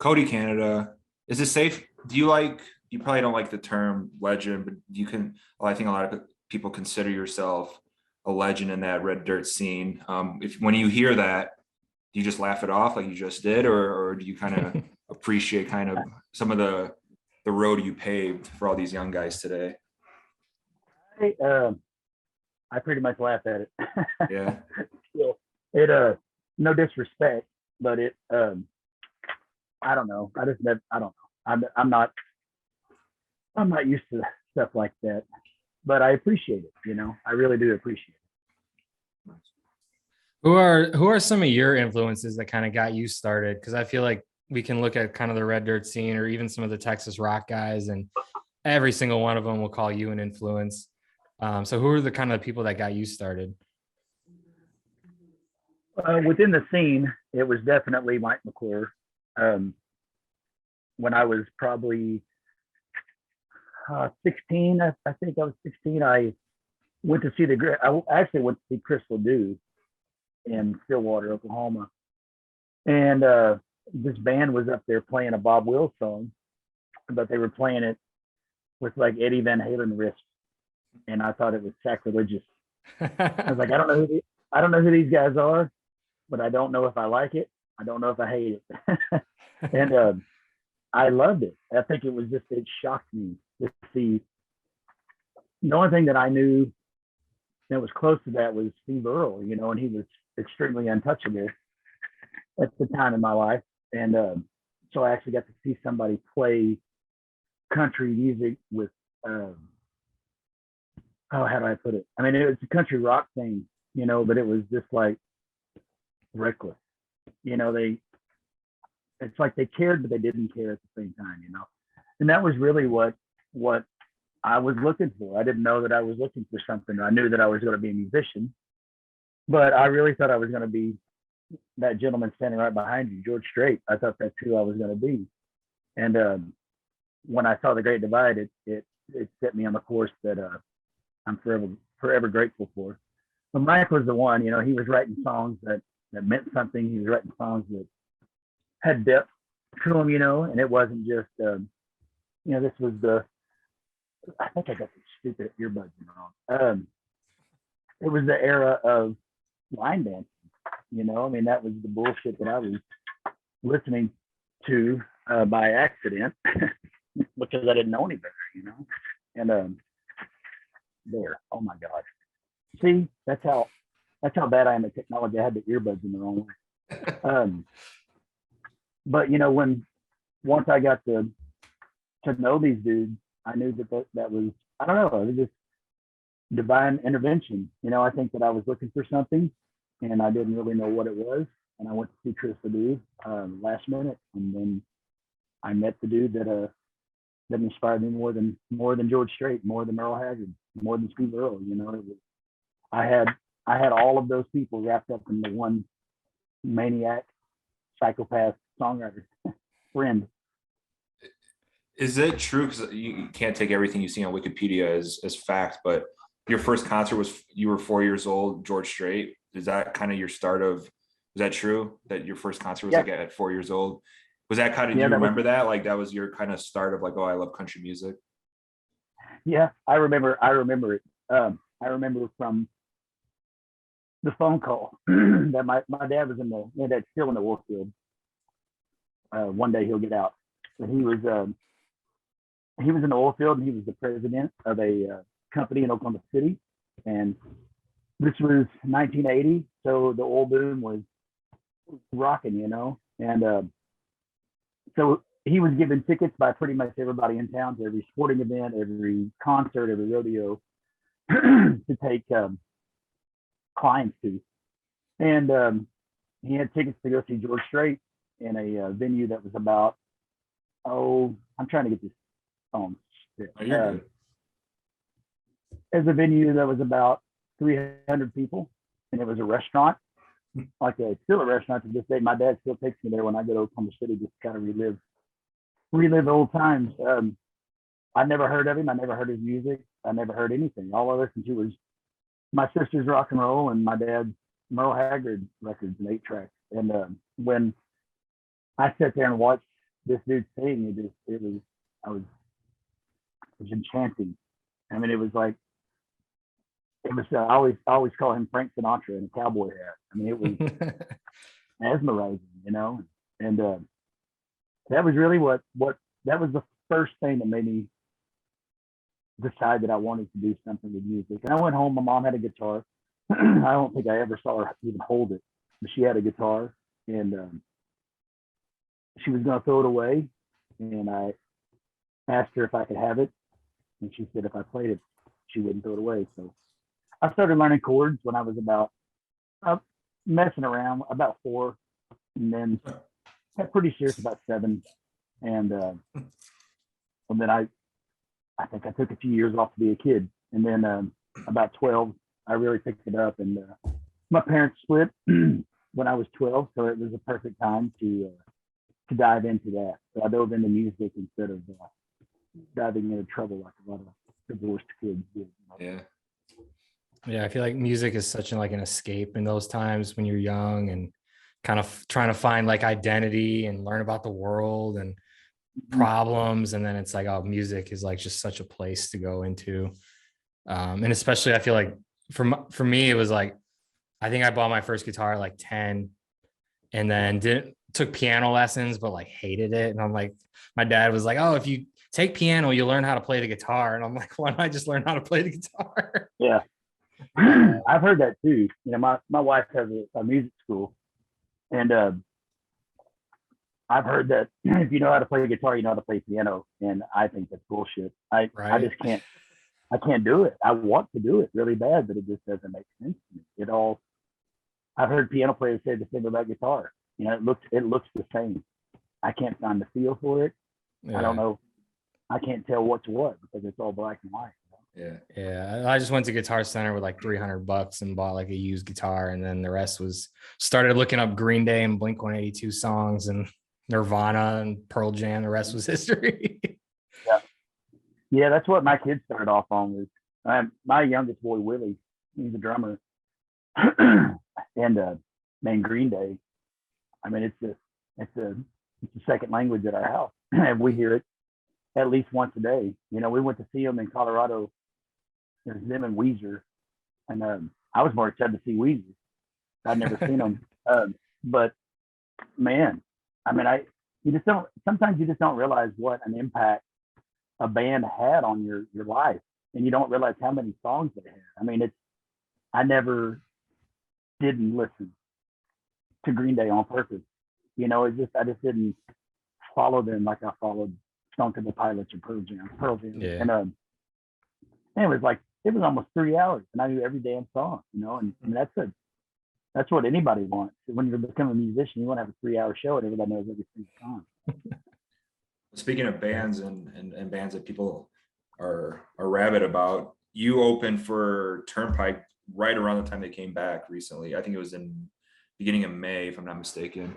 Cody Canada, is it safe? You probably don't like the term legend, but well, I think a lot of people consider yourself a legend in that red dirt scene. If when you hear that, do you just laugh it off like you just did, or do you kind of appreciate kind of some of the road you paved for all these young guys today? I, I pretty much laugh at it. Yeah. So it no disrespect, but it I don't know. I don't know. I'm not used to stuff like that, but I appreciate it. I really do appreciate it. Who are some of your influences that kind of got you started? Because I feel like we can look at kind of the red dirt scene or even some of the Texas rock guys, and every single one of them will call you an influence. So who are the kind of people that got you started? Within the scene, it was definitely Mike McClure. When I was probably 16, I think I was 16. I went to see I actually went to see Crystal Dew in Stillwater, Oklahoma, and this band was up there playing a Bob Wills song, but they were playing it with like Eddie Van Halen riffs, and I thought it was sacrilegious. I was like, I don't know who these guys are, but I don't know if I like it. I don't know if I hate it. And I loved it. I think it shocked me to see. The only thing that I knew that was close to that was Steve Earle, and he was extremely untouchable at the time in my life. And so I actually got to see somebody play country music with, how do I put it? I mean, it was a country rock thing, but it was just like reckless. It's like they cared, but they didn't care at the same time, And that was really what I was looking for. I didn't know that I was looking for something. I knew that I was going to be a musician, but I really thought I was going to be that gentleman standing right behind you, George Strait. I thought that's who I was going to be. And when I saw The Great Divide, it set me on the course that I'm forever grateful for. But Mike was the one. He was writing songs that meant something. He was writing songs that had depth to them, and it wasn't just, this was I think I got the stupid earbuds wrong. It was the era of line dancing, I mean, that was the bullshit that I was listening to by accident because I didn't know any better, And there, oh my God. See, that's how bad I am at technology. I had the earbuds in the wrong way. But once I got to know these dudes, I knew that was, I don't know, it was just divine intervention. I think that I was looking for something and I didn't really know what it was. And I went to see Chris Ledoux last minute, and then I met the dude that inspired me more than George Strait, more than Merle Haggard, more than Steve Earle. I had all of those people wrapped up in the one maniac, psychopath songwriter friend. Is it true? Because you can't take everything you see on Wikipedia as fact, but your first concert was you were 4 years old, George Strait. Is that kind of your start of? Is that true? That your first concert was like at 4 years old? Was that kind of? Do you remember that? Like that was your kind of start of like, oh, I love country music. Yeah, I remember it. I remember from the phone call that my dad was my dad's still in the war field. One day he'll get out, but he was in the oil field, and he was the president of a company in Oklahoma City. And this was 1980, so the oil boom was rocking, And so he was given tickets by pretty much everybody in town to every sporting event, every concert, every rodeo to take clients to. And he had tickets to go see George Strait in a venue that was about, I'm trying to get this as a venue that was about 300 people, and it was a restaurant, still a restaurant to this day. My dad still takes me there when I go to Oklahoma City, just to kind of relive old times. I never heard of him. I never heard his music. I never heard anything. All I listened to was my sister's rock and roll and my dad's Merle Haggard records and 8 tracks. And when I sat there and watched this dude sing, it was enchanting. I mean, it was like, I always call him Frank Sinatra in a cowboy hat. I mean, it was mesmerizing, and that was really what that was the first thing that made me decide that I wanted to do something with music. And I went home. My mom had a guitar. I don't think I ever saw her even hold it, but she had a guitar, and she was going to throw it away. And I asked her if I could have it, and she said if I played it, she wouldn't throw it away. So I started learning chords when I was about messing around about 4, and then got pretty serious about 7, and then I think I took a few years off to be a kid, and then about 12 I really picked it up, and my parents split when I was 12, so it was a perfect time to dive into that. So I dove into music instead of diving into trouble like a lot of divorced kids do. Yeah, I feel like music is such an escape in those times when you're young and kind of trying to find like identity and learn about the world and problems. And then it's like, oh, music is like just such a place to go into. And especially I feel like for me, it was like, I think I bought my first guitar at like 10 and then took piano lessons, but like hated it. And I'm like, my dad was like, oh, if you take piano, you'll learn how to play the guitar. And I'm like, why don't I just learn how to play the guitar? Yeah. I've heard that too. My wife has a music school, and I've heard that if you know how to play guitar, you know how to play piano, and I think that's bullshit. I just can't. I can't do it. I want to do it really bad, but it just doesn't make sense to me. I've heard piano players say the same about guitar. It looks the same. I can't find the feel for it. Yeah. I don't know. I can't tell what's what because it's all black and white. Yeah. I just went to Guitar Center with like $300 and bought like a used guitar, and then the rest was started looking up Green Day and Blink-182 songs and Nirvana and Pearl Jam. The rest was history. Yeah, that's what my kids started off on. Was my youngest boy Willie? He's a drummer, and man, Green Day. I mean, it's a second language at our house, and we hear it at least once a day. We went to see them in Colorado. There's them and Weezer, and I was more excited to see Weezer. I'd never seen them, but man, I mean, sometimes you just don't realize what an impact a band had on your life, and you don't realize how many songs they had. I mean, I never didn't listen to Green Day on purpose. I just didn't follow them like I followed Stone Temple Pilots or Pearl Jam. Yeah. And it was almost 3 hours, and I knew every damn song. And that's what anybody wants. When you become a musician, you want to have a 3-hour show and everybody knows every single song. Speaking of bands and bands that people are rabid about, you opened for Turnpike right around the time they came back recently. I think it was in beginning of May, if I'm not mistaken.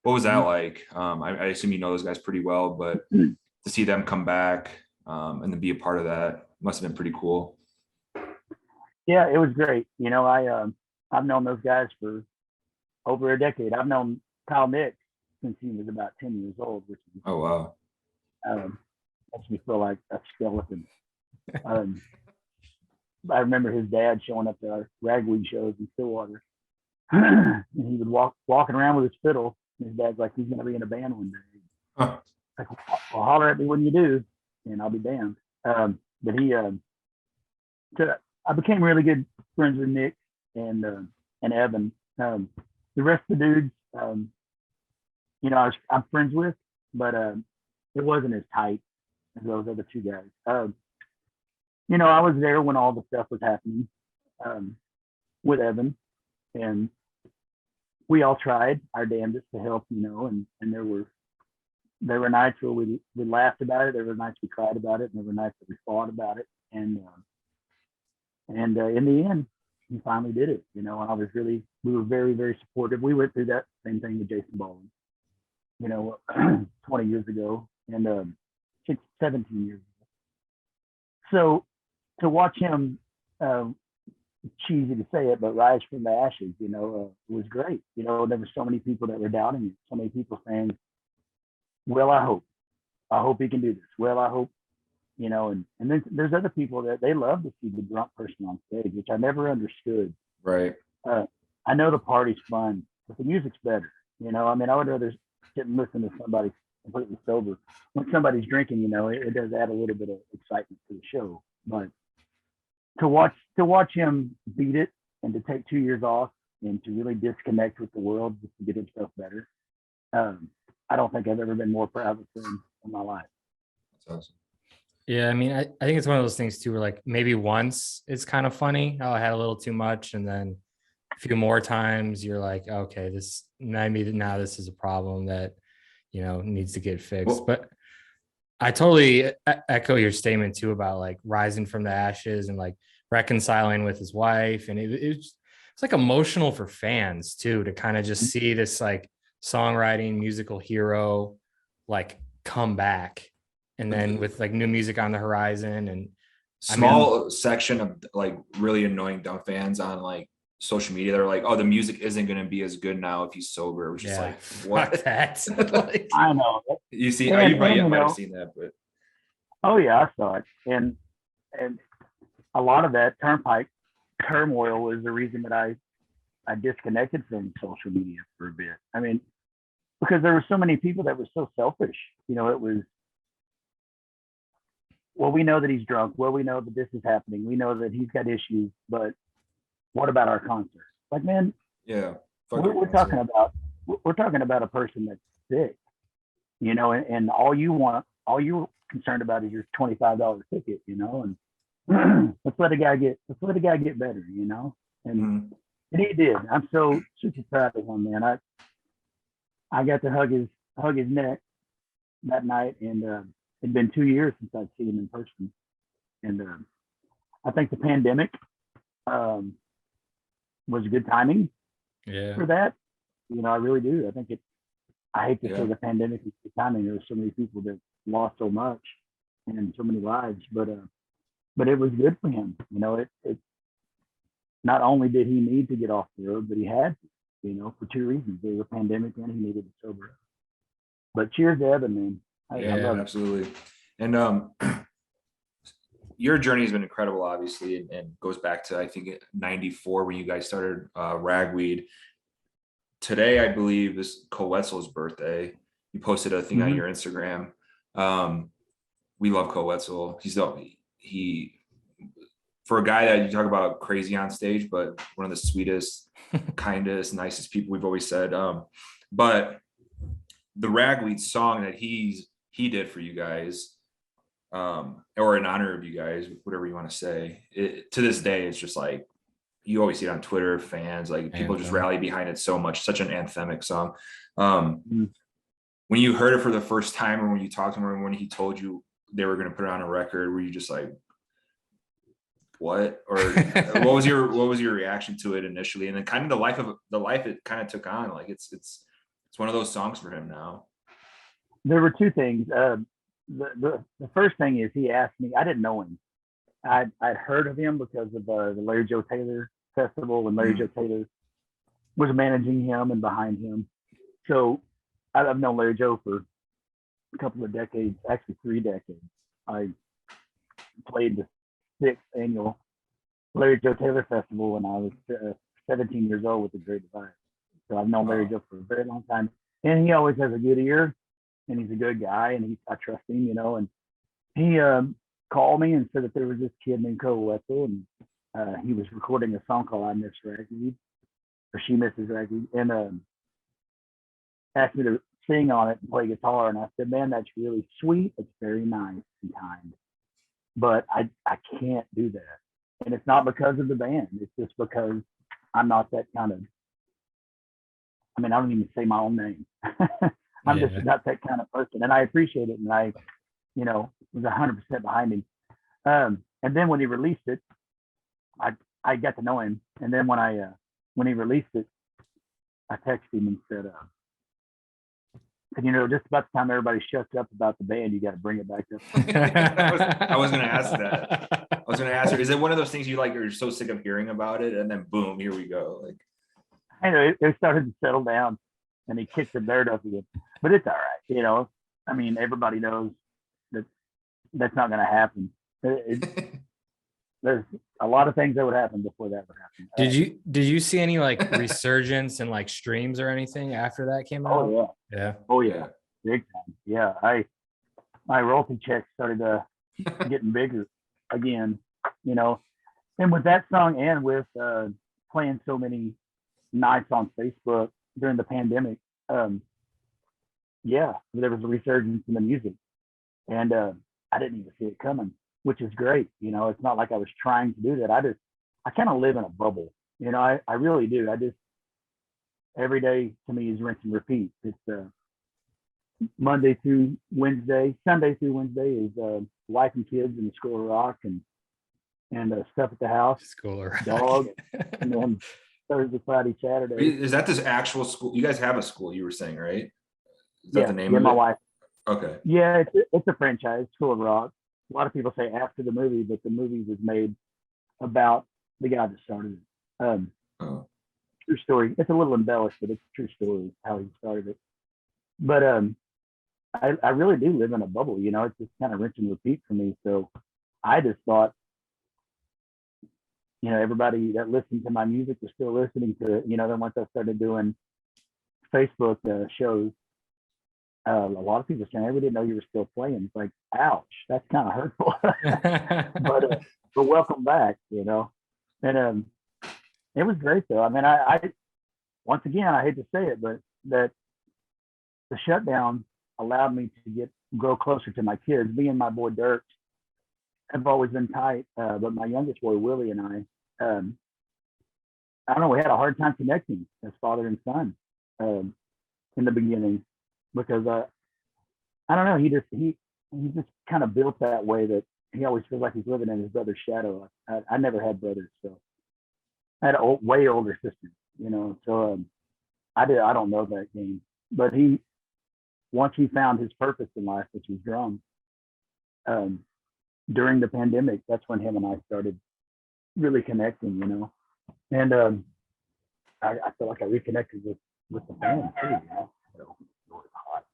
What was that like? I assume you know those guys pretty well, but to see them come back and to be a part of that must have been pretty cool. Yeah, it was great. I've known those guys for over a decade. I've known Kyle Nix since he was about 10 years old, which is, oh wow, makes me feel like a skeleton. I remember his dad showing up to our ragweed shows in Stillwater, and he would walking around with his fiddle. And his dad's like, he's going to be in a band one day. Huh. Like, well, holler at me when you do, and I'll be damned. But I became really good friends with Nick and Evan. The rest of the dudes, I'm friends with, but it wasn't as tight as those other two guys. I was there when all the stuff was happening with Evan, and we all tried our damnedest to help, and there were nights where we laughed about it, there were nights we cried about it, and there were nights that we fought about it, and in the end, he finally did it. We were very, very supportive. We went through that same thing with Jason Bowen, 20 years ago, and 17 years ago. So to watch him, cheesy to say it, but rise from the ashes, was great. There were so many people that were doubting it, so many people saying, well, I hope he can do this. Well, I hope, and then there's other people that they love to see the drunk person on stage, which I never understood. Right. I know the party's fun, but the music's better. I mean, I would rather sit and listen to somebody completely sober. When somebody's drinking, it does add a little bit of excitement to the show. But to watch him beat it and to take 2 years off and to really disconnect with the world just to get himself better, I don't think I've ever been more proud of him in my life. That's awesome. Yeah, I mean, I think it's one of those things too, where like maybe once it's kind of funny, oh, I had a little too much, and then a few more times you're like, okay, this is a problem that needs to get fixed. But I totally echo your statement too about like rising from the ashes and like reconciling with his wife, and it's like emotional for fans too to kind of just see this like songwriting musical hero like come back. And then with like new music on the horizon and small section of like really annoying dumb fans on like social media, they're like, oh, the music isn't going to be as good now if he's sober, which is like, what? That. Like, I know. You see, and, you might have seen that, but oh yeah, I saw it, and a lot of that Turnpike turmoil was the reason that I disconnected from social media for a bit. I mean, because there were so many people that were so selfish. It was, well, we know that he's drunk. Well, we know that this is happening. We know that he's got issues, but what about our concert? Like, man, yeah, we're talking about a person that's sick, and all you're concerned about is your $25 ticket, and let's let a guy get better, and he did. I'm so super proud of him, man. I got to hug his neck that night, and it'd been 2 years since I'd seen him in person, and I think the pandemic was good timing for that. I really do. I think I hate to say the pandemic is good timing. There were so many people that lost so much and so many lives, but it was good for him. It not only did he need to get off the road, but he had to, for two reasons. There was a pandemic and he needed to sober up. But cheers to Evan, man. I love absolutely. And your journey has been incredible, obviously, and goes back to, I think, 94 when you guys started Ragweed. Today, I believe, is Koe Wetzel's birthday. You posted a thing on your Instagram. We love Koe Wetzel. He for a guy that you talk about crazy on stage, but one of the sweetest, kindest, nicest people we've always said. But the Ragweed song that he did for you guys, or in honor of you guys, whatever you want to say, to this day, it's just like, you always see it on Twitter, fans, like people just rally behind it so much, such an anthemic song. When you heard it for the first time, or when you talked to him, or when he told you they were going to put it on a record, were you just like, what? Or what was your reaction to it initially? And then kind of the life it kind of took on, like it's one of those songs for him now. There were two things. The first thing is, he asked me, I didn't know him. I'd heard of him because of the Larry Joe Taylor Festival, and Larry Joe Taylor was managing him and behind him. So I've known Larry Joe for a couple of decades, actually 3 decades. I played the 6th annual Larry Joe Taylor Festival when I was 17 years old with the Great Divide. So I've known Larry Joe for a very long time, and he always has a good ear, and he's a good guy, and I trust him, and he called me and said that there was this kid named Koe Wetzel, and he was recording a song called I Miss Ragweed, or She Misses Ragweed, and asked me to sing on it and play guitar. And I said, man, that's really sweet. It's very nice and kind, but I can't do that. And it's not because of the band. It's just because I'm not that kind of, I don't even say my own name. I'm just not that kind of person. And I appreciate it. And I, was 100% behind him. And then when he released it, I got to know him. And then when he released it, I texted him and said, just about the time everybody shuts up about the band, you got to bring it back up. I was going to ask that. I was going to ask her, is it one of those things you're so sick of hearing about it, and then boom, here we go? Like, I know it started to settle down, and he kicked the dirt up again. But it's all right, I mean, everybody knows that that's not going to happen. There's a lot of things that would happen before that would happen. Did you see any like resurgence in like streams or anything after that came out? Oh yeah. Yeah. Oh yeah. Big time. Yeah. My royalty checks started getting bigger again, you know. And with that song and with playing so many nights on Facebook during the pandemic, yeah, there was a resurgence in the music. And I didn't even see it coming, which is great. You know, it's not like I was trying to do that. I kind of live in a bubble. You know, I really do. Every day to me is rinse and repeat. It's Monday through Wednesday, Sunday through Wednesday is wife and kids and the School of Rock and stuff at the house, School or dog, and then Thursday, Friday, Saturday. Is that this actual school? You guys have a school, you were saying, right? Is that the name of my it? wife. Okay. Yeah, it's a franchise, School of Rock. A lot of people say after the movie, but the movie was made about the guy that started it. True story. It's a little embellished, but it's a true story how he started it. But I really do live in a bubble, you know. It's just kind of rinse and repeat for me. So I just thought, you know, everybody that listened to my music was still listening to it. You know, then once I started doing Facebook shows, a lot of people saying, "Hey, we didn't know you were still playing." It's like, ouch, that's kind of hurtful. but welcome back, you know. And it was great though. I mean, I once again, I hate to say it, but that the shutdown allowed me to grow closer to my kids. Me and my boy Dierks have always been tight, but my youngest boy Willie and I don't know, we had a hard time connecting as father and son in the beginning because I don't know, he just kind of built that way that he always feels like he's living in his brother's shadow. I never had brothers, so I had a way older sister, you know. So I don't know that game, but once he found his purpose in life, which was drum, during the pandemic, that's when him and I started really connecting, you know. And I feel like I reconnected with the band too, you know. So it was hot.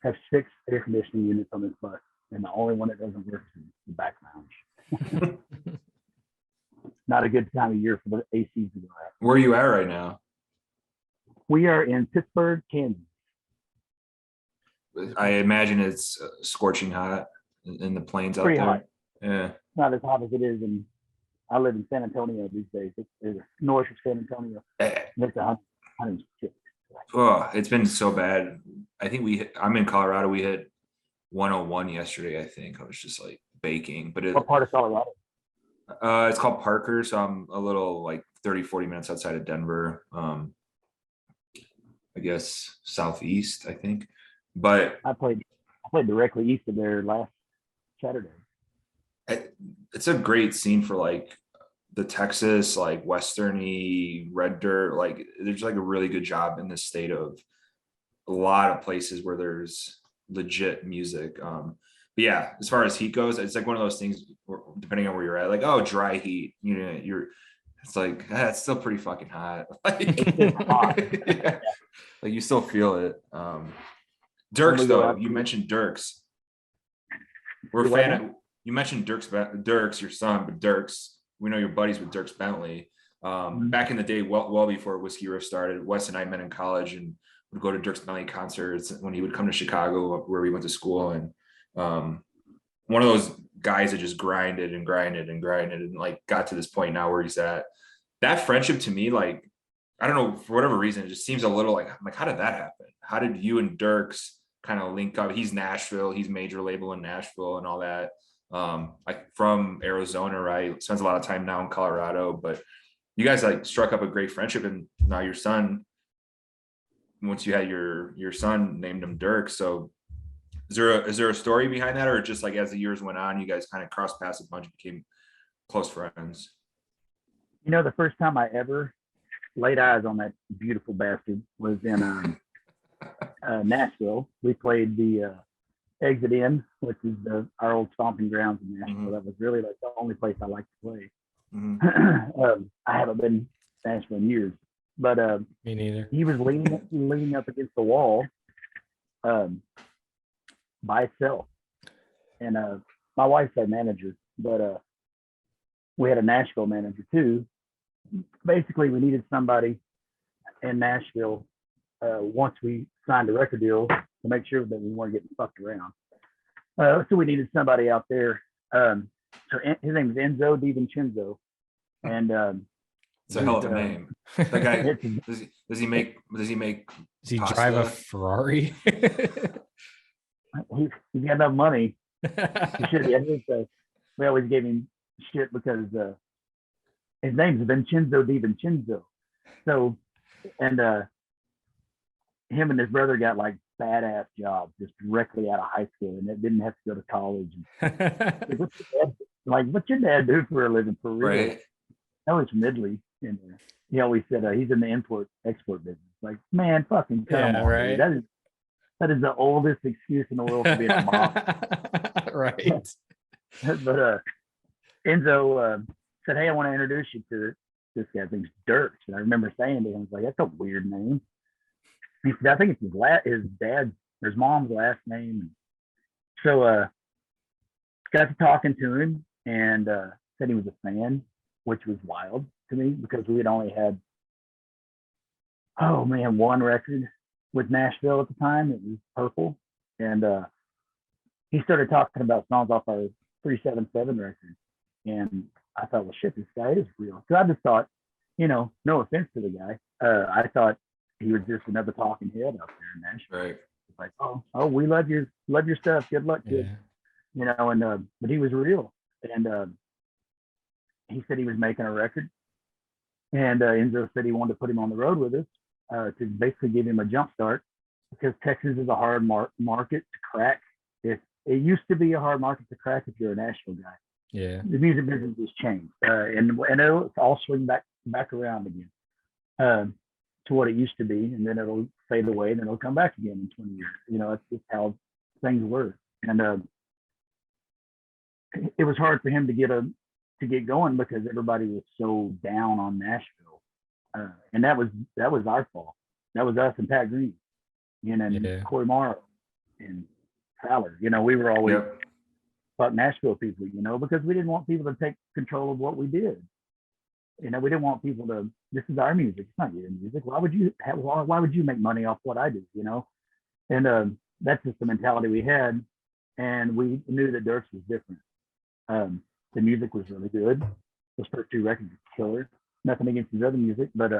I have 6 air conditioning units on this bus, and the only one that doesn't work is the back lounge. Not a good time of year for the ACs to go out. Where are you at right now? We are in Pittsburgh, Kansas. I imagine it's scorching hot in the plains out Pretty there. hot. Yeah. Not as hot as it is I live in San Antonio these days. It's north of San Antonio. It's 106. Oh, it's been so bad. I think I'm in Colorado. We hit 101 yesterday, I think. I was just like baking. But What part of Colorado? It's called Parker. So I'm a little like 30-40 minutes outside of Denver. I guess southeast, I think. But I played directly east of there last Saturday. It's a great scene for like the Texas, like westerny red dirt. Like there's like a really good job in this state of a lot of places where there's legit music. But yeah, as far as heat goes, it's like one of those things where, depending on where you're at, like, oh, dry heat, you know, it's like, it's still pretty fucking hot. Like, hot. Yeah. Like you still feel it. Dierks though, you mentioned Dierks. We're a fan of, you mentioned Dierks, your son, but Dierks, we know you're buddies with Dierks Bentley. Back in the day, well before Whiskey Riff started, Wes and I met in college and would go to Dierks Bentley concerts when he would come to Chicago, where we went to school. And one of those guys that just grinded and like got to this point now where he's at. That friendship to me, like, I don't know, for whatever reason, it just seems a little like, how did that happen? How did you and Dierks kind of link up? He's Nashville, he's major label in Nashville and all that. Like from Arizona, right? Spends a lot of time now in Colorado, but you guys like struck up a great friendship, and now your son, once you had your son, named him Dierks. So is there a story behind that, or just like as the years went on, you guys kind of crossed paths a bunch, became close friends? You know, the first time I ever laid eyes on that beautiful bastard was in Nashville. We played the Exit Inn, which is our old stomping grounds in Nashville. Mm-hmm. That was really like the only place I like to play. Mm-hmm. I haven't been to Nashville in years, but me neither. He was leaning up against the wall, by itself. And my wife's our manager, but we had a Nashville manager too. Basically, we needed somebody in Nashville once we signed a record deal to make sure that we weren't getting fucked around. So we needed somebody out there. So his name is Enzo DiVincenzo, and it's a hell of a name. That guy does he make Does he pasta? drive a Ferrari? He's got enough money. He should. We always gave him shit because his name's Vincenzo DiVincenzo. So, and him and his brother got like badass jobs just directly out of high school, and it didn't have to go to college. What's your dad do for a living, for real? Right. No, it's from Italy, and he always said he's in the import-export business. Like, man, fucking come on, right. dude. That is the oldest excuse in the world for being a mom. Right. But Enzo said, "Hey, I want to introduce you to this guy's name's Dierks." And I remember saying to him, I was like, "That's a weird name." He said, "I think it's his dad's or his mom's last name." And so got to talking to him, and said he was a fan, which was wild to me because we had only had, one record with Nashville at the time. It was Purple, and he started talking about songs off our 377 record, and I thought, well, shit, this guy is real. So I just thought, no offense to the guy, I thought he was just another talking head out there in Nashville. Right. It's like, oh, we love your stuff. Good luck, kid. Yeah. And but he was real, and he said he was making a record, and Enzo said he wanted to put him on the road with us to basically give him a jump start, because Texas is a hard market to crack. It used to be a hard market to crack if you're a Nashville guy. Yeah. The music business has changed, and it'll all swing back around again to what it used to be, and then it'll fade away, and then it'll come back again in 20 years. That's just how things work. And it was hard for him to get going because everybody was so down on Nashville, and that was our fault. That was us and Pat Green, and Corey Morrow and Fowler. We were always fuck Nashville people, because we didn't want people to take control of what we did. We didn't want people to. This is our music. It's not your music. Why would you make money off what I do? And that's just the mentality we had, and we knew that Dierks was different. The music was really good. Those first two records were killer. Nothing against his other music, but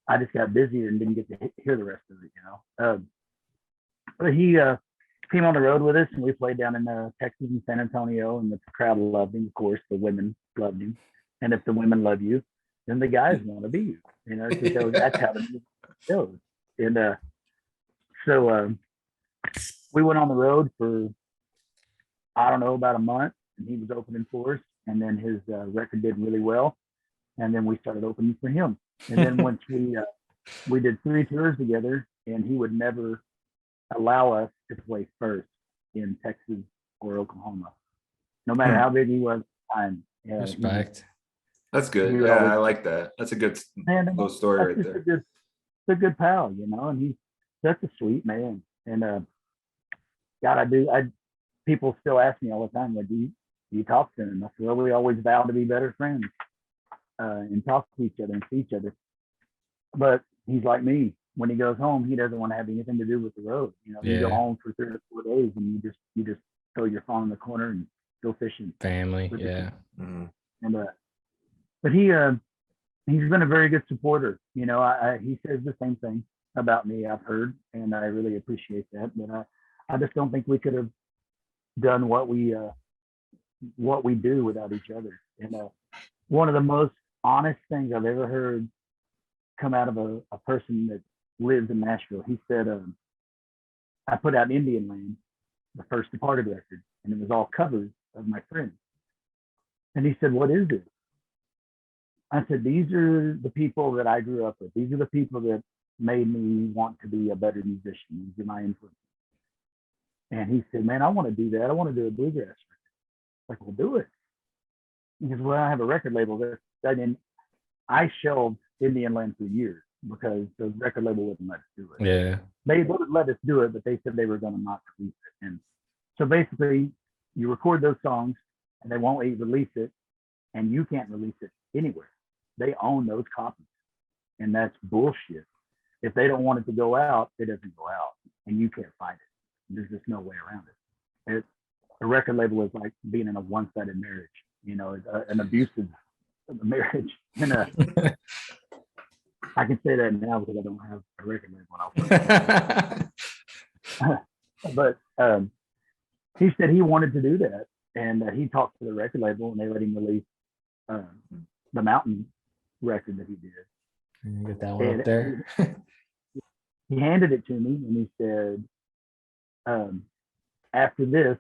I just got busy and didn't get to hear the rest of it. But he came on the road with us, and we played down in Texas and San Antonio, and the crowd loved him. Of course, the women loved him, and if the women love you, then the guys want to be you. That's how the music goes. And so we went on the road for about a month, and he was opening for us, and then his record did really well, and then we started opening for him. And then once we did 3 tours together, and he would never allow us to play first in Texas or Oklahoma, no matter how big he was at the time. Respect. That's good. Yeah, I like that. That's a good little story right there. It's a good pal, and he's such a sweet man. And God, people still ask me all the time, like, do you talk to him? I said, well, we always vow to be better friends and talk to each other and see each other. But he's like me. When he goes home, he doesn't want to have anything to do with the road. You go home for 3 or 4 days, and you just throw your phone in the corner and go fishing. Family, yeah. Mm-hmm. And but he's been a very good supporter. He says the same thing about me, I've heard, and I really appreciate that. But I just don't think we could have done what we do without each other. And one of the most honest things I've ever heard come out of a person that lives in Nashville. He said, I put out Indian Land, the first Departed record, and it was all covers of my friends. And he said, what is it? I said, these are the people that I grew up with. These are the people that made me want to be a better musician. These are my influences. And he said, man, I want to do that. I want to do a bluegrass record. Like, well, do it. He says, well, I have a record label there. And I shelved Indian Land for years because the record label wouldn't let us do it. Yeah. They would let us do it, but they said they were going to not release it. And so basically, you record those songs, and they won't release it, and you can't release it anywhere. They own those copies, and that's bullshit. If they don't want it to go out, it doesn't go out, and you can't fight it. There's just no way around it. A record label is like being in a one-sided marriage, you know, an abusive marriage. And I can say that now because I don't have a record label. But he said he wanted to do that, and he talked to the record label, and they let him release the Mountain record that he did. Get that one up there. He handed it to me, and he said, after this,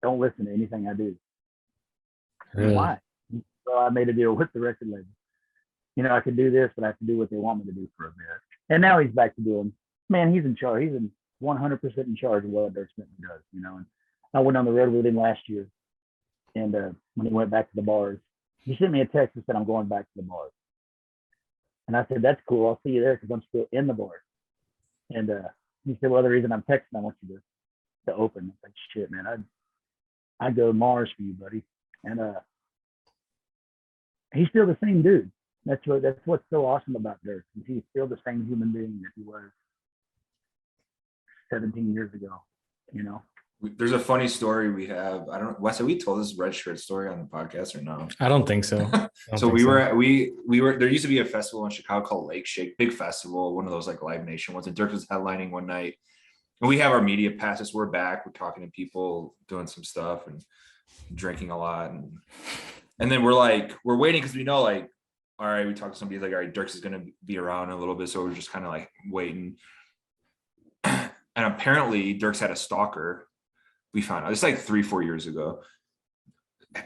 don't listen to anything I do. Really? Why? So I made a deal with the record label. You know, I could do this, but I have to do what they want me to do for a bit. And now he's back to doing, man, he's in charge. He's 100% in charge of what Dierks Bentley does, you know. And I went on the road with him last year. And when he went back to the bars, he sent me a text and said, I'm going back to the bars. And I said, that's cool. I'll see you there because I'm still in the bars. And he said, well, the reason I'm texting, I want you to open. It's like, shit, man, I'd go to Mars for you, buddy. And he's still the same dude. That's what's so awesome about Dierks. He's still the same human being that he was 17 years ago, you know. There's a funny story we have. I don't know, Wes, have we told this red shirt story on the podcast or no? I don't think so. So we were there used to be a festival in Chicago called Lake Shake, big festival, one of those like Live Nation ones, and Dierks was headlining one night. And we have our media passes. We're back. We're talking to people, doing some stuff and drinking a lot. And then we're waiting because we know, like, all right, we talked to somebody, like, all right, Dierks is going to be around in a little bit. So we're just kind of like waiting. And apparently Dierks had a stalker. We found out it's like 3-4 years ago.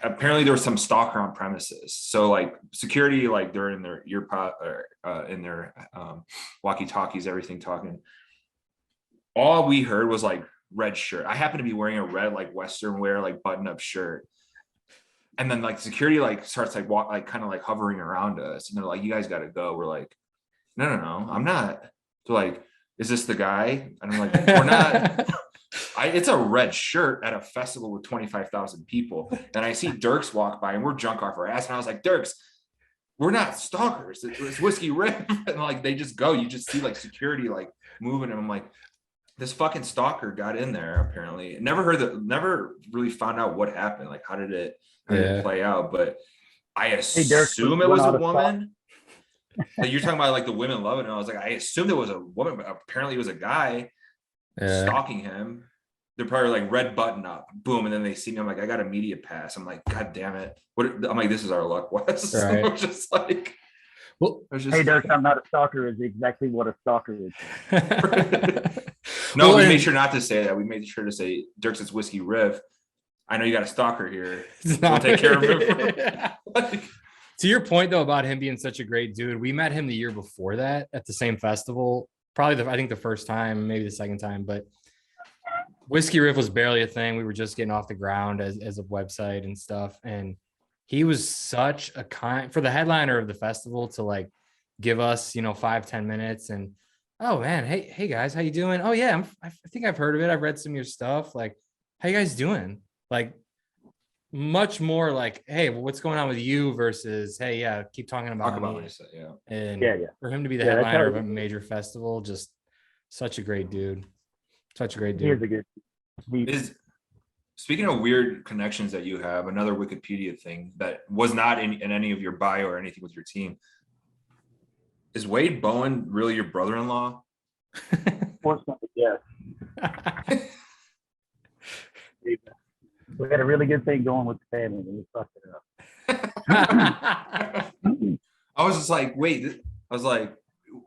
Apparently there was some stalker on premises. So like security, like they're in their earpod or in their walkie-talkies, everything talking. All we heard was like red shirt. I happen to be wearing a red, like Western wear, like button-up shirt. And then like security like starts like kind of like hovering around us. And they're like, you guys got to go. We're like, no, I'm not. So like, is this the guy? And I'm like, we're not. It's a red shirt at a festival with 25,000 people. And I see Dierks walk by and we're drunk off our ass. And I was like, Dierks, we're not stalkers. It's Whiskey Riff. And like, they just go, you just see like security, like moving. And I'm like, this fucking stalker got in there apparently. Never really found out what happened. Like, how did it play out? But I assume it was a woman. Like you're talking about like the women loving it. And I was like, I assumed it was a woman, but apparently it was a guy stalking him. They're probably like red button up, boom, and then they see me. I'm like, I got a media pass. I'm like, God damn it! I'm like, this is our luck, Wes. Right. We're just like, well, hey, Dierks, I'm not a stalker is exactly what a stalker is. No, we made sure not to say that. We made sure to say, Dierks, it's Whiskey Riff. I know you got a stalker here. We'll take care of him. Like, to your point though about him being such a great dude, we met him the year before that at the same festival. Probably I think the first time, maybe the second time, but Whiskey Riff was barely a thing. We were just getting off the ground as a website and stuff. And he was such a for the headliner of the festival to like give us, 5-10 minutes and, oh man, hey guys, how you doing? Oh yeah, I think I've heard of it. I've read some of your stuff. Like, how you guys doing? Like much more like, hey, well, what's going on with you versus, hey, yeah, keep talking about me. Myself, yeah. And for him to be the headliner of a major festival, just such a great dude. Such a great dude. He is a good. Speaking of weird connections that you have, another Wikipedia thing that was not in any of your bio or anything with your team. Is Wade Bowen really your brother-in-law? Yes. We had a really good thing going with the family and we fucked it up. I was just like, wait, I was like,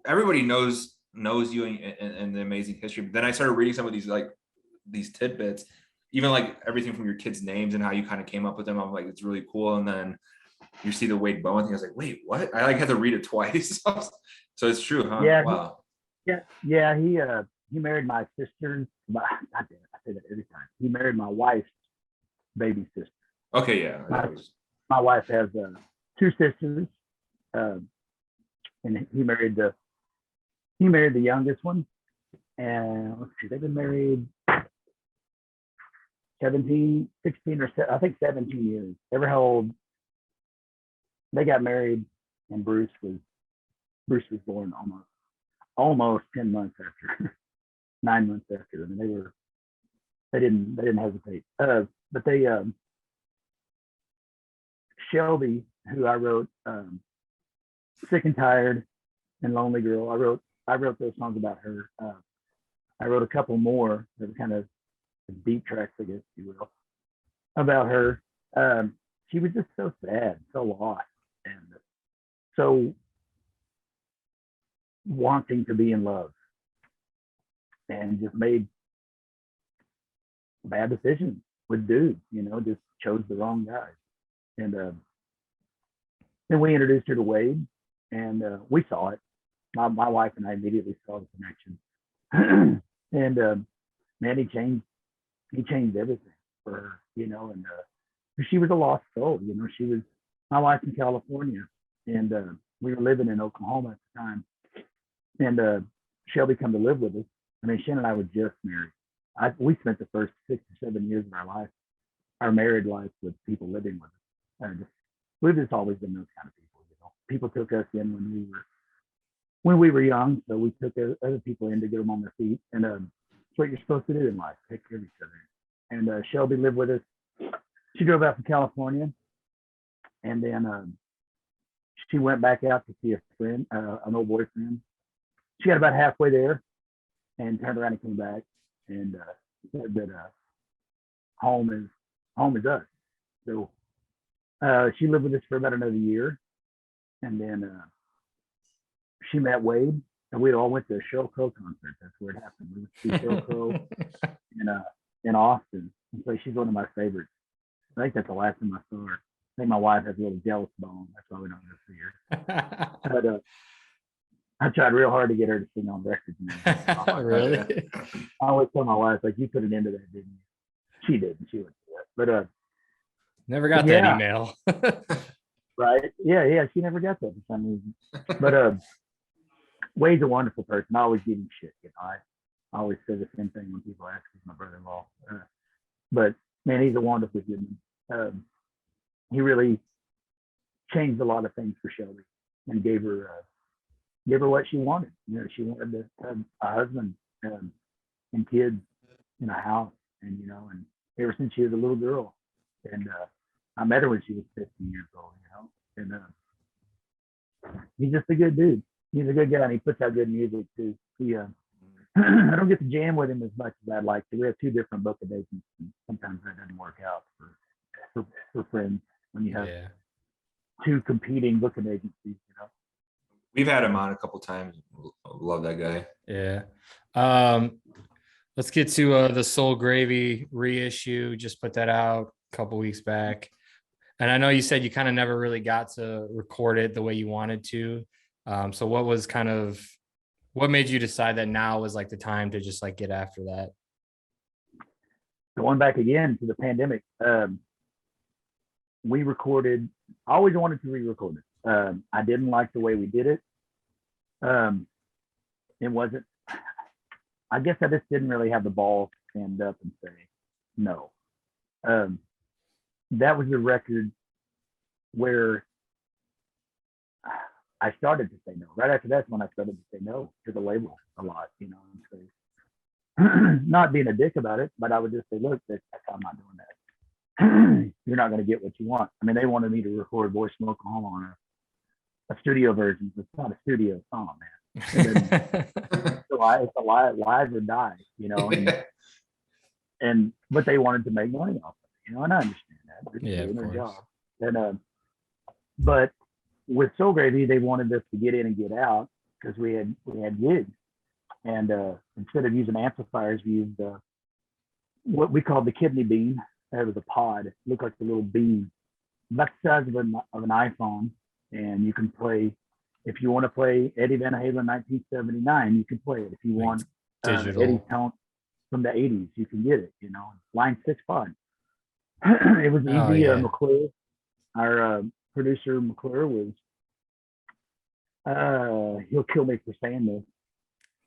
everybody knows you and the amazing history. But then I started reading some of these tidbits, even like everything from your kids' names and how you kind of came up with them. I'm like, it's really cool. And then you see the Wade Bowen thing. I was like, wait, what? I had to read it twice. So it's true, huh? Yeah. Wow. Yeah. He married my sister. I say that every time. He married my wife's baby sister. Okay. Yeah. My wife has 2 sisters. And he married the he married the youngest one, and let's see, they've been married 17, 16, I think 17 years. Ever how old they got married, and Bruce was born almost 10 months after, 9 months after. I mean, they didn't hesitate. But they Shelby, who I wrote Sick and Tired and Lonely Girl. I wrote those songs about her. I wrote a couple more that were kind of beat tracks, I guess you will, about her. She was just so sad, so lost, and so wanting to be in love, and just made bad decisions with dudes, just chose the wrong guy. And then we introduced her to Wade, and we saw it. My wife and I immediately saw the connection. And man, he changed everything for her, and she was a lost soul. My wife's in California, and we were living in Oklahoma at the time. And Shelby come to live with us. I mean, Shannon and I were just married. We spent the first 6 or 7 years of our married life, with people living with us. We've just always been those kind of people. People took us in when we were young, so we took other people in to get them on their feet. And it's what you're supposed to do in life: take care of each other. And Shelby lived with us. She drove out from California, and then she went back out to see a friend, an old boyfriend. She got about halfway there, and turned around and came back, and said that home is us. So she lived with us for about another year, and then she met Wade, and we all went to a Sheryl Crow concert. That's where it happened. We went to see Sheryl Crow in Austin. And so she's one of my favorites. I think that's the last time I saw her. I think my wife has a little jealous bone. That's why we don't go see her. But I tried real hard to get her to sing on records. Really? I always tell my wife, like, you put an end to that, didn't you? She didn't. She wouldn't do that. But never got that email. Right? Yeah. She never got that for some reason. But Wade's a wonderful person. I always give him shit. I always say the same thing when people ask. He's my brother-in-law. But man, he's a wonderful human. He really changed a lot of things for Shelby, and gave her what she wanted. She wanted to have a husband and kids in a house, and and ever since she was a little girl. And I met her when she was 15 years old. And he's just a good dude. He's a good guy, and he puts out good music too. I don't get to jam with him as much as I'd like to. We have 2 different book of agents, and sometimes that doesn't work out for friends when you have 2 competing booking agencies. We've had him on a couple times. Love that guy. Yeah. Let's get to the Soul Gravy reissue. Just put that out a couple weeks back. And I know you said you kind of never really got to record it the way you wanted to. So what made you decide that now was like the time to just like get after that? Going back again to the pandemic, we recorded. I always wanted to re-record it. I didn't like the way we did it. It wasn't. I guess I just didn't really have the balls to stand up and say no. That was the record where I started to say no. Right after that's when I started to say no to the label a lot, and say, not being a dick about it, but I would just say, look, I'm not doing that. You're not going to get what you want. I mean, they wanted me to record Voice from Oklahoma on a studio version. It's not a studio song, man. It's a live or die, but they wanted to make money off of it, and I understand that. They're doing their job. And but with Soul Gravy, they wanted us to get in and get out because we had gigs, and instead of using amplifiers, we used what we called the kidney bean. It was a pod. It looked like a little bean, about the size of an iPhone, and you can play. If you want to play Eddie Van Halen 1979, you can play it. If you want Eddie's Tone from the 80s, you can get it. Line 6 pod. It was easy. McClure, our producer McClure, was he'll kill me for saying this.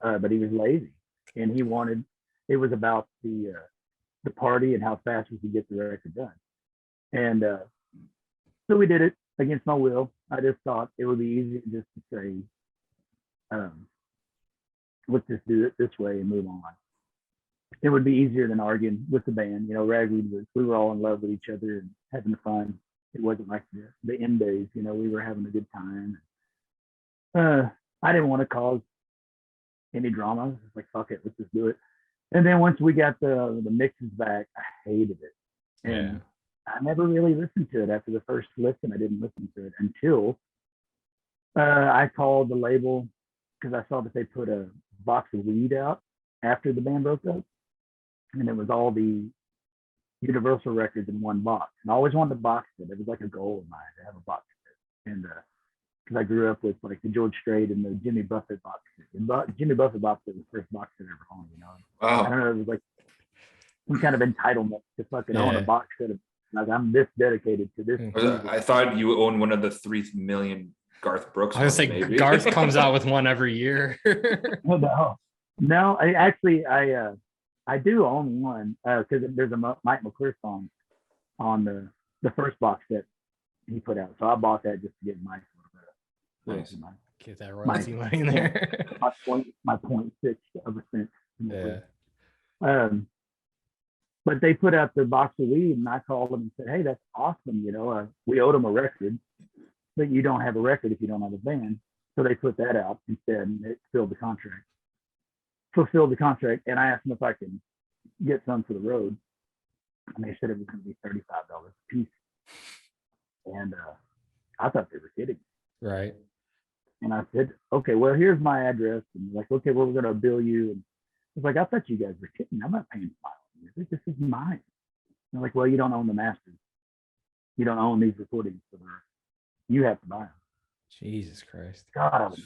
but he was lazy, and it was about the party and how fast we could get the record done. And so we did it against my will. I just thought it would be easier just to say, let's just do it this way and move on. It would be easier than arguing with the band. Ragweed we were all in love with each other and having fun. It wasn't like the end days, we were having a good time. I didn't want to cause any drama. I was like, fuck it, let's just do it. And then once we got the mixes back, I hated it. And I never really listened to it. After the first listen, I didn't listen to it until I called the label, because I saw that they put a box of weed out after the band broke up. And it was all the Universal records in one box. And I always wanted a box set. It was like a goal of mine to have a box set. And because I grew up with like the George Strait and the Jimmy Buffett box set. And Jimmy Buffett box set was the first box set I ever owned, Wow. I don't know, it was like some kind of entitlement to fucking own a box set of, like, I'm this dedicated to this. I thought you owned one of the 3 million Garth Brooks. I was gonna say maybe. Garth comes out with one every year. No, I do own one because there's a Mike McClure song on the first box set he put out. So I bought that just to get Mike a little bit. Nice. Get that royalty money in there. my 0.6 of a cent. Yeah. But they put out the box of weed, and I called them and said, "Hey, that's awesome. We owed them a record, but you don't have a record if you don't have a band." So they put that out instead, and it fulfilled the contract. And I asked them if I could get some for the road, and they said it was going to be $35 a piece. And I thought they were kidding. Right. And I said, "Okay, well, here's my address." And like, "Okay, well, we're going to bill you." And I was like, "I thought you guys were kidding. I'm not paying $5. This is mine." And they're like, "Well, you don't own the masters. You don't own these recordings, so you have to buy them." Jesus Christ. God,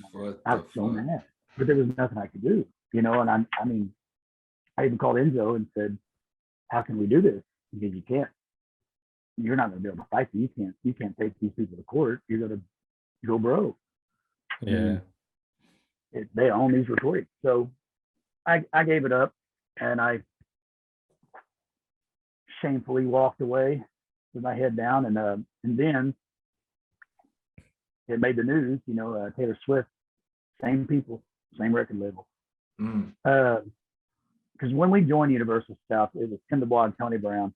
I was so mad, but there was nothing I could do, And I even called Enzo and said, "How can we do this?" Because you're not going to be able to fight them. You can't take these people to court. You're going to go broke. Yeah. They own these recordings. So I gave it up, and I shamefully walked away with my head down. And then it made the news, Taylor Swift, same people, same record label. Because when we joined Universal South, it was Tim DuBois and Tony Brown,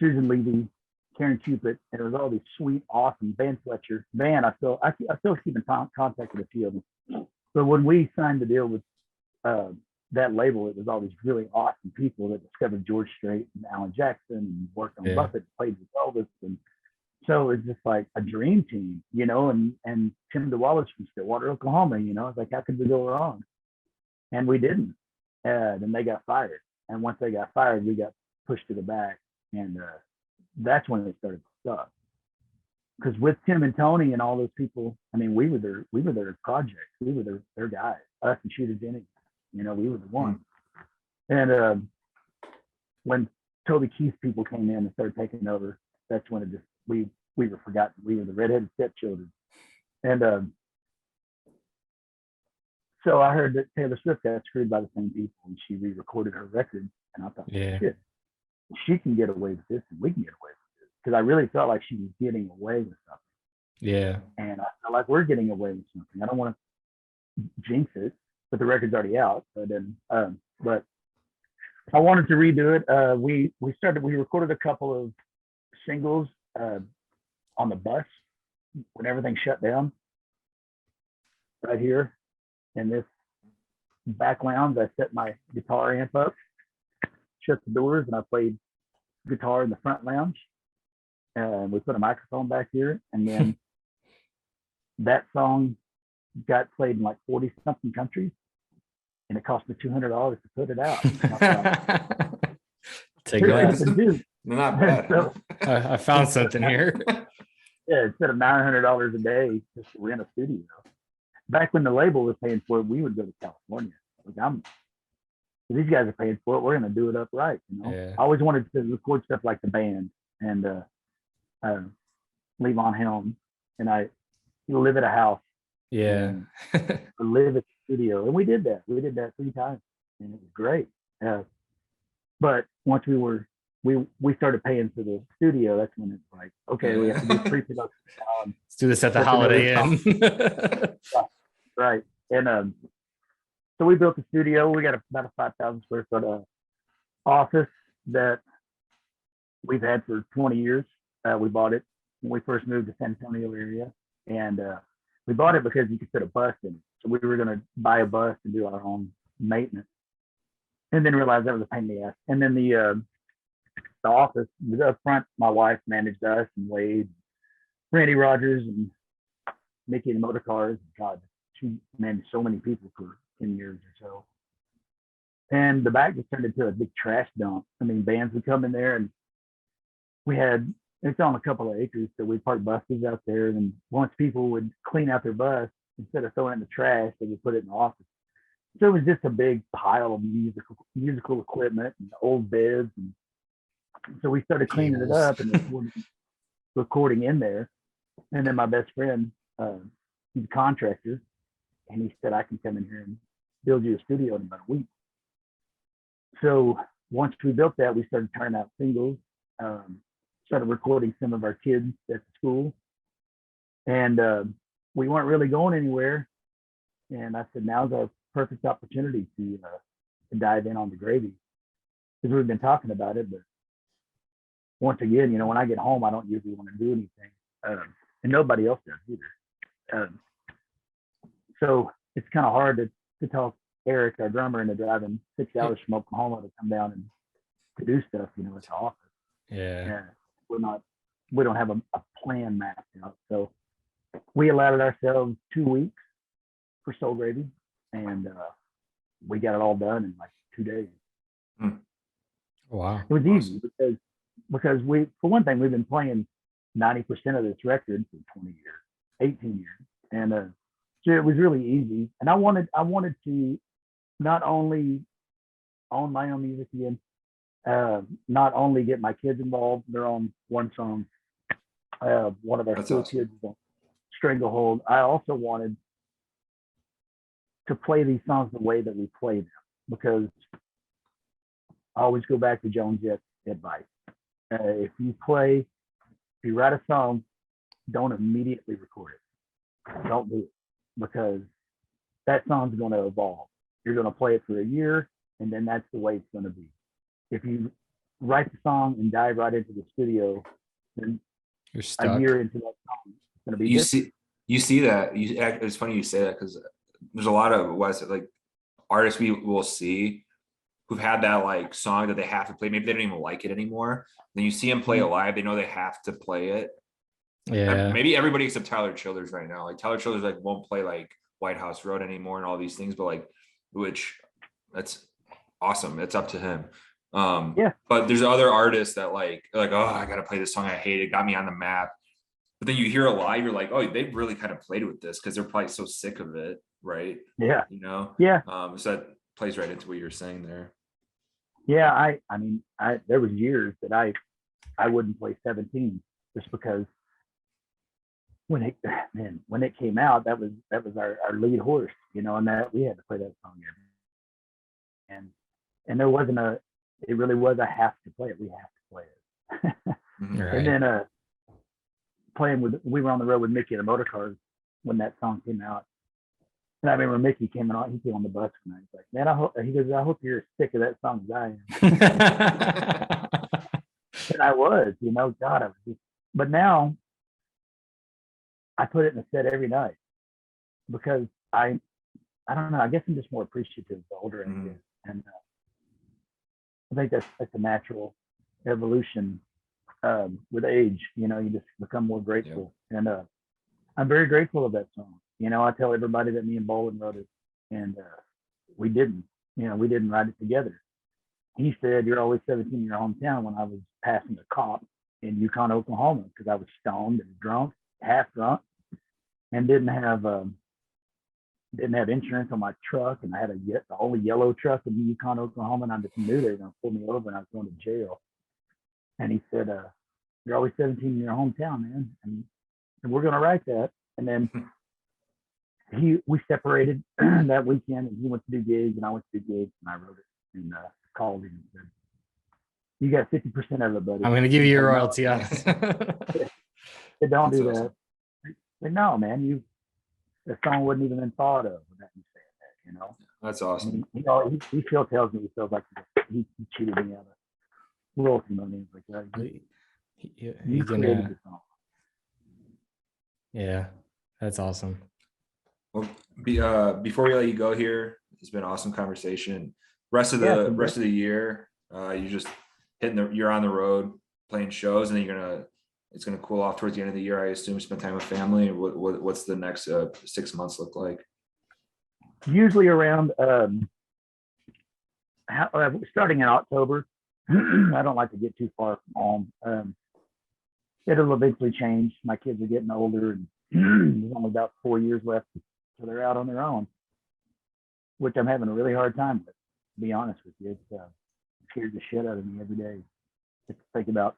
Susan Levy, Karen Cupid, and it was all these sweet, awesome Van Fletcher. Van, I still keep in contact with a few of them. But when we signed the deal with that label, it was all these really awesome people that discovered George Strait and Alan Jackson and worked on Buffett, played with Elvis. And so it's just like a dream team, and Tim DeWallis from Stillwater, Oklahoma, it's like, how could we go wrong? And we didn't. Then they got fired. And once they got fired, we got pushed to the back. And that's when it started to suck. Because with Tim and Tony and all those people, we were their project. We were their guys, us and Shooter Jennings. We were the one. And when Toby Keith's people came in and started taking over, that's when it just, we were forgotten. We were the redheaded stepchildren. And so I heard that Taylor Swift got screwed by the same people, and she re-recorded her record. And I thought, shit, she can get away with this, and we can get away with this. Because I really felt like she was getting away with something. Yeah. And I felt like we're getting away with something. I don't want to jinx it, but the record's already out. But I wanted to redo it. We recorded a couple of singles on the bus when everything shut down. Right here in this back lounge, I set my guitar amp up, shut the doors, and I played guitar in the front lounge. And we put a microphone back here, and then that song got played in like 40 something countries, and it cost me $200 to put it out. Take it. Not bad. So, I found something here. Yeah, instead of $900 a day just to rent a studio. Back when the label was paying for it, we would go to California. These guys are paying for it. We're going to do it upright. Yeah. I always wanted to record stuff like the band and Levon Helm, and I live at a house. Yeah. live at studio, and we did that. We did that 3 times, and it was great. But once we started paying for the studio, that's when it's like, okay, we have to do pre-production. Let's do this at the Holiday Inn. Right. And so we built the studio. We got about a 5,000 square foot office that we've had for 20 years. We bought it when we first moved to San Antonio area, and we bought it because you could fit a bus in it. So we were going to buy a bus and do our own maintenance, and then realized that was a pain in the ass. And then the office was up front. My wife managed us, and Wade, Randy Rogers, and Mickey and the Motor Cars. God, she managed so many people for 10 years or so. And the back just turned into a big trash dump. I mean, bands would come in there, and it's on a couple of acres, so we parked buses out there. And once people would clean out their bus, instead of throwing it in the trash, they would put it in the office. So it was just a big pile of musical equipment and old beds. And so we started cleaning it up and recording in there. And then my best friend, he's a contractor, and he said, I can come in here and build you a studio in about a week. So once we built that, we started turning out singles, started recording some of our kids at the school, and we weren't really going anywhere. And I said, now's our perfect opportunity to dive in on the gravy, because we've been talking about it. But once again, when I get home, I don't usually want to do anything, and nobody else does either. So it's kind of hard to talk Eric, our drummer, into driving 6 hours from Oklahoma to come down and to do stuff, at the office. Yeah. We don't have a plan mapped out. So we allowed ourselves 2 weeks for Soul Gravy, and we got it all done in like 2 days. Wow. It was easy because we, for one thing, we've been playing 90% of this record for 20 years, 18 years. And so it was really easy. And I wanted to not only own my own music again, not only get my kids involved. They're on one song. One of our school kids is on Stranglehold. I also wanted to play these songs the way that we play them, because I always go back to Joan Jett's advice. If you write a song, don't immediately record it. Don't do it, because that song's going to evolve. You're going to play it for a year, and then that's the way it's going to be. If you write the song and dive right into the studio, then you're stuck. A year into that song, it's going to be different. You see that. It's funny you say that, because there's a lot of artists we will see who've had that like song that they have to play. Maybe they don't even like it anymore. Then you see them play it live. They know they have to play it. Yeah. Maybe everybody except Tyler Childers right now. Like Tyler Childers like won't play like White House Road anymore and all these things, but like, which that's awesome. It's up to him. But there's other artists that like, oh, I gotta play this song. I hate it. Got me on the map. But then you hear it live, you're like, oh, they really kind of played with this because they're probably so sick of it, right? Yeah. Yeah. So that plays right into what you're saying there. Yeah, I mean, there was years that I wouldn't play 17 just because when it came out, that was our lead horse, and that we had to play that song every. And there wasn't it really was a have to play it. We have to play it. Right. And then we were on the road with Mickey and the Motor Cars when that song came out. And I remember Mickey came on the bus and he's like, man, I hope you're as sick of that song as I am. And I was, God, I was just, but now I put it in the set every night because I don't know, I guess I'm just more appreciative the older I get. And I think that's a natural evolution with age. You just become more grateful. Yeah. And I'm very grateful of that song. I tell everybody that me and Bowen wrote it, and we didn't write it together. He said, "You're always 17 in your hometown," when I was passing a cop in Yukon, Oklahoma, because I was stoned and drunk, half drunk, and didn't have insurance on my truck, and I had the only yellow truck in Yukon, Oklahoma, and I just knew they were going to pull me over and I was going to jail. And he said, "You're always 17 in your hometown, man, and we're going to write that." And then we separated that weekend, and he went to do gigs, and I went to do gigs, and I wrote it and called him and said, "You got 50% of it, buddy." I'm going to give you your Like, royalty on this. "No, don't That's do awesome. that." Like, no, man, the song wouldn't even been thought of without you saying that, you know. That's I awesome. mean, you know, he still tells me he feels like he cheated me out of royalty money. It's like, you He's created gonna, the song. yeah, that's awesome. Well, before we let you go here, it's been an awesome conversation. Rest of the year, you just you're on the road playing shows, and then it's gonna cool off towards the end of the year, I assume. Spend time with family. What's the next 6 months look like? Usually around starting in October. I don't like to get too far from home. It'll eventually change. My kids are getting older, and there's only about 4 years left, so they're out on their own, which I'm having a really hard time with. To be honest with you, it scares the shit out of me every day. Just to think about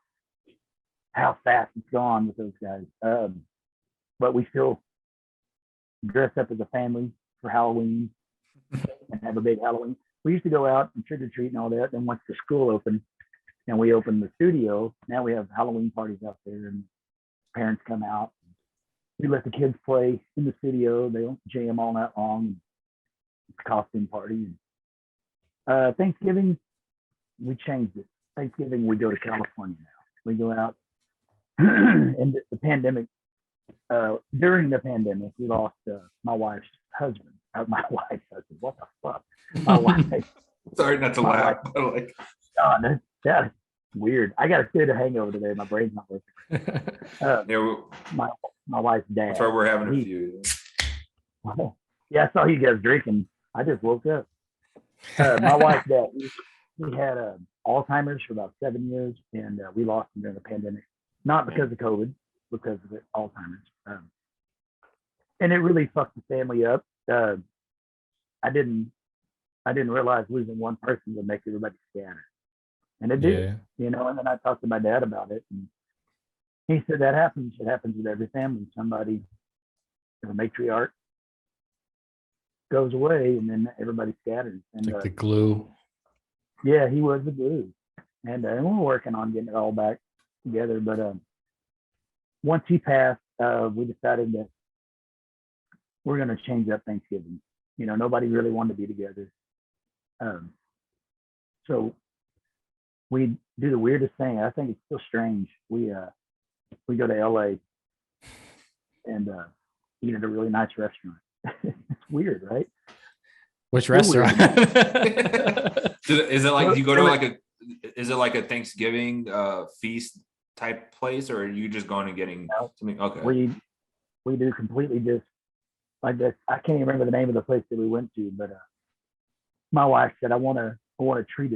how fast it's gone with those guys. But we still dress up as a family for Halloween and have a big Halloween. We used to go out and trick or treat and all that. Then once the school opened and we opened the studio, now we have Halloween parties out there, and parents come out. We let the kids play in the studio. They don't jam all night long. It's a costume party. Thanksgiving, we changed it. Thanksgiving, we go to California now. We go out. And the pandemic, during the pandemic, we lost my wife's husband. What the fuck? My wife. Sorry not to laugh, but like, God, that's weird. I got a bit of hangover today. My brain's not working. My wife's dad. That's why we're having a few. Yeah, I saw you guys drinking. I just woke up. My wife's dad, he had Alzheimer's for about 7 years, and we lost him during the pandemic. Not because of COVID, because of Alzheimer's. And it really fucked the family up. I didn't realize losing one person would make everybody scatter. And it did, you know. And then I talked to my dad about it, and he said that happens. It happens with every family. Somebody, the matriarch, goes away, and then everybody scatters. And like the glue. Yeah, he was the glue. And we're working on getting it all back together. But once he passed, we decided that we're going to change up Thanksgiving. You know, nobody really wanted to be together. So we do the weirdest thing. I think it's still strange. We go to LA and eat at a really nice restaurant. It's weird, right? Which restaurant? Is it like you go to is it like a Thanksgiving feast type place, or are you just going and getting something? Okay. We do completely just like this. I can't even remember the name of the place that we went to, but my wife said, I want to treat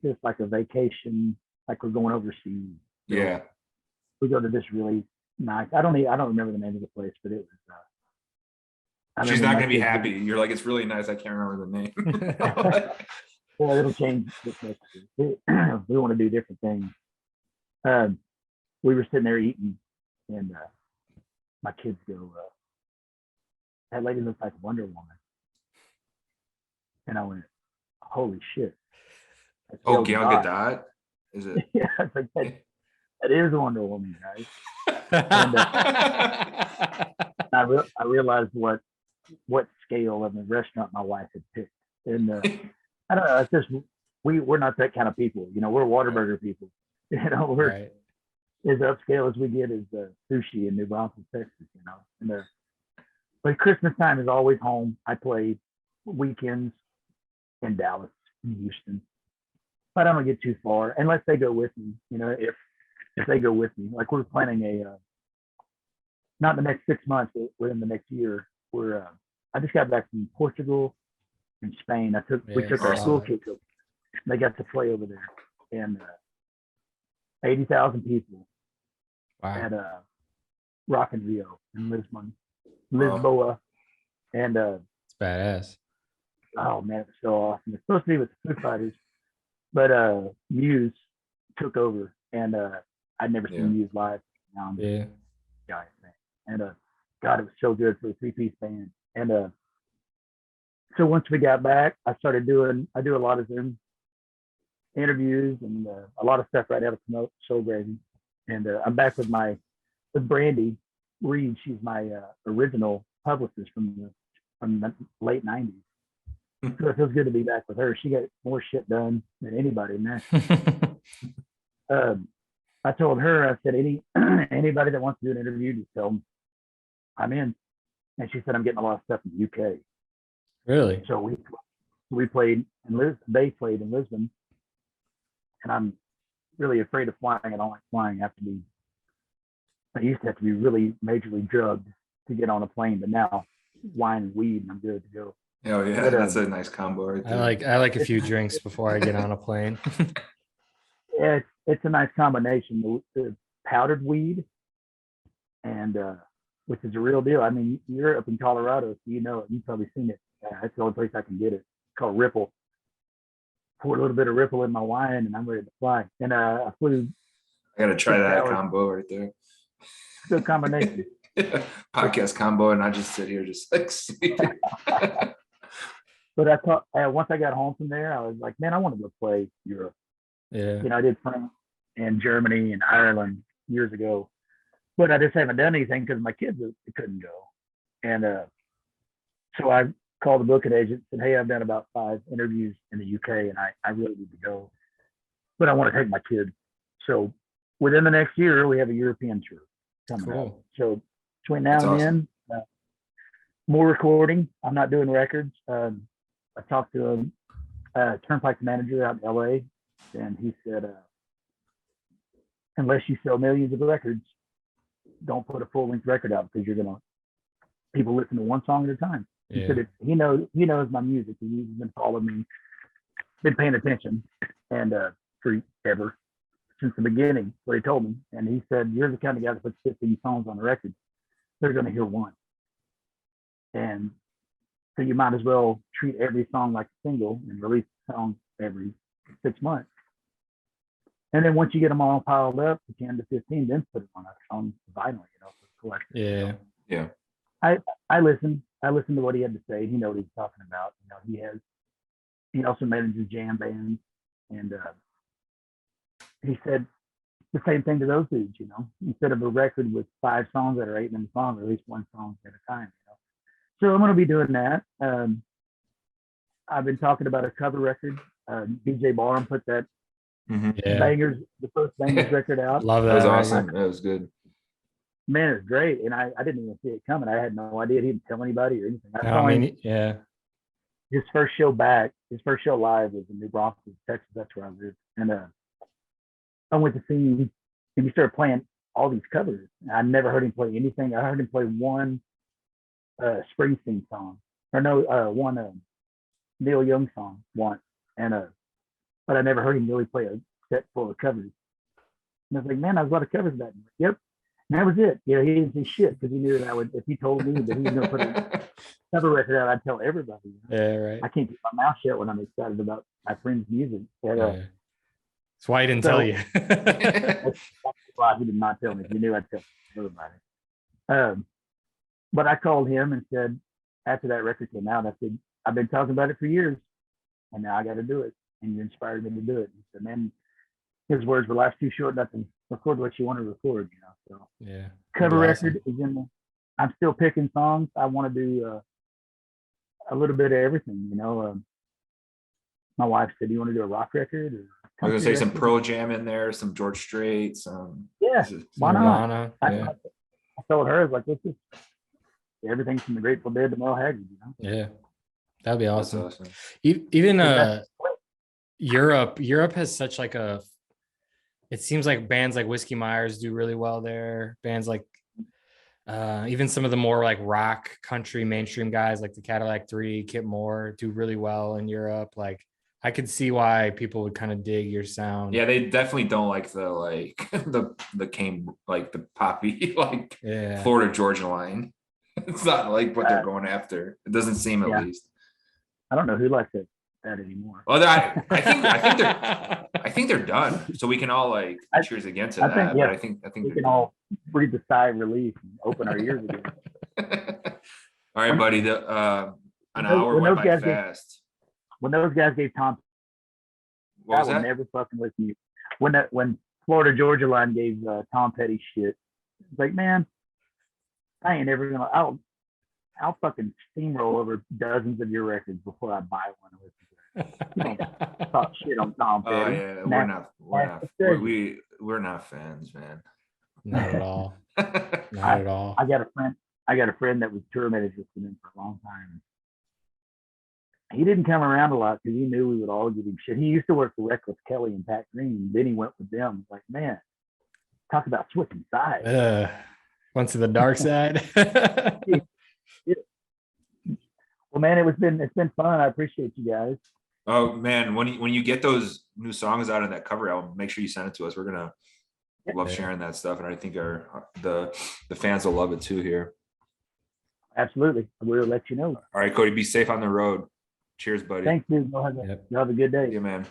this like a vacation, like we're going overseas. So yeah. We go to this really nice. I don't remember the name of the place, but it was. She's not gonna be happy. You're like, it's really nice. I can't remember the name. Well, it'll change this next year. We want to do different things. We were sitting there eating, and my kids go, "That lady looks like Wonder Woman," and I went, "Holy shit!" Oh, Gal Gadot, is it? Yeah, it's like that is Wonder Woman, guys. And I realized what scale of the restaurant my wife had picked, and I don't know. It's just we're not that kind of people. You know, we're Whataburger people. You know, we're as upscale as we get is sushi in New Braunfels, Texas. You know, and but Christmas time is always home. I play weekends in Dallas, in Houston, but I don't get too far unless they go with me. You know, if they go with me, like we're planning not the next 6 months, but within the next year. I just got back from Portugal and Spain. We took our school kids over. They got to play over there, and 80,000 people at Rock in Rio in Lisboa, and it's badass. Oh man, it's so awesome. It's supposed to be with the Foo Fighters, but Muse took over, and I'd never seen Muse live. Yeah, Guys, and God, it was so good for a 3-piece band. And so once we got back, I do a lot of Zoom interviews and a lot of stuff right out of promote show grazing. And I'm back with Brandy Reed. She's my original publicist from the late 90s. So it feels good to be back with her. She got more shit done than anybody in that. I told her, I said, anybody that wants to do an interview, just tell them I'm in. And she said, I'm getting a lot of stuff in the UK. Really? So we played in Lisbon. They played in Lisbon. And I'm really afraid of flying. I don't like flying. I used to have to be really majorly drugged to get on a plane, but now wine and weed, and I'm good to go. Oh yeah, that's a nice combo right there. I like a few drinks before I get on a plane. Yeah, it's a nice combination. The powdered weed, and which is a real deal. I mean, you're up in Colorado, so you know it. You've probably seen it. That's the only place I can get it. It's called Ripple. Pour a little bit of Ripple in my wine, and I'm ready to fly. And I flew. I gotta try that combo right there. Good combination. Podcast combo, and I just sit here just like sleeping. But I thought once I got home from there, I was like, man, I want to go play Europe. Yeah. You know, I did France and Germany and Ireland years ago, but I just haven't done anything because my kids couldn't go. And so I called the booking agent and said, hey, I've done about 5 interviews in the UK and I really need to go, but I want to take my kids. So within the next year, we have a European tour coming up. So between now and then, more recording. I'm not doing records. I talked to a Turnpike manager out in LA, and he said, unless you sell millions of records, don't put a full-length record out because people listen to one song at a time. Yeah. He said he knows my music. He's been following me, been paying attention, and forever, since the beginning, what he told me. And he said, you're the kind of guy that puts 15 songs on a record. They're going to hear one. And so you might as well treat every song like a single and release a song every 6 months. And then once you get them all piled up to 10 to 15, then put it on vinyl, for collection. Yeah. Yeah. I listened to what he had to say. He knows what he's talking about. He also manages jam bands, and he said the same thing to those dudes, instead of a record with 5 songs that are 8-minute songs, or at least 1 song at a time, So I'm going to be doing that. I've been talking about a cover record. DJ Barham put that the first Bangers record out. Love that. That was awesome. That was good. Man, it's great. And I didn't even see it coming. I had no idea he didn't tell anybody or anything. Yeah. His first show live was in New Braunfels, Texas. That's where I live. And I went to see him, and he started playing all these covers. I never heard him play anything. I heard him play one Springsteen song, or no, one Neil Young song once, and but I never heard him really play a set full of covers. And I was like, man, I was a lot of covers back then. Yep, and that was it. He didn't say shit because he knew that if he told me that he was going to put a cover record out, I'd tell everybody. Yeah, right. I can't keep my mouth shut when I'm excited about my friend's music. But, that's why he didn't tell you. That's why he did not tell me. If he knew, I'd tell everybody. But I called him and said, after that record came out, I said, I've been talking about it for years, and now I got to do it. And you inspired me to do it. He said, man, his words were, life's too short, nothing. Record what you want to record, So yeah, cover record is in the. I'm still picking songs. I want to do a little bit of everything, My wife said, "Do you want to do a rock record?" Or I was gonna say some Pearl Jam in there, some George Strait, some. Yeah, why not? Yeah. I told her, I was like, "This is everything from the Grateful Dead to Mel Haggard." Yeah, that'd be awesome. Awesome. Even Europe has such like it seems like bands like Whiskey Myers do really well there. Bands like even some of the more like rock country mainstream guys like the Cadillac 3, Kip Moore do really well in Europe. Like I could see why people would kind of dig your sound. Yeah, they definitely don't like the the poppy Florida Georgia line. It's not like what they're going after. It doesn't seem at least. I don't know who likes that anymore. Well, I think they're done. So we can all cheers again to that. But I think we can all breathe a sigh of relief and open our ears again. All right, buddy. An when hour those went by guys fast. when those guys gave Tom, What I was will that? never fucking listen to you. When Florida Georgia line gave Tom Petty shit, it's like, man, I ain't ever gonna. I'll fucking steamroll over dozens of your records before I buy one and listen to it. You don't talk shit on Tom Oh Petty. yeah, we're not fans, man. Not at all. Not at all. I got a friend that was tour manager for them for a long time. He didn't come around a lot because he knew we would all give him shit. He used to work for Reckless Kelly and Pat Green. Then he went with them. Like, man, talk about switching sides. Went to the dark side. Well, man, it's been fun. I appreciate you guys. Oh man, when you get those new songs out on that cover album, make sure you send it to us. We're gonna love sharing that stuff, and I think the fans will love it too here. Absolutely, we'll let you know. All right, Cody, be safe on the road. Cheers, buddy. Thanks, dude. You'll have a good day. Yeah, man.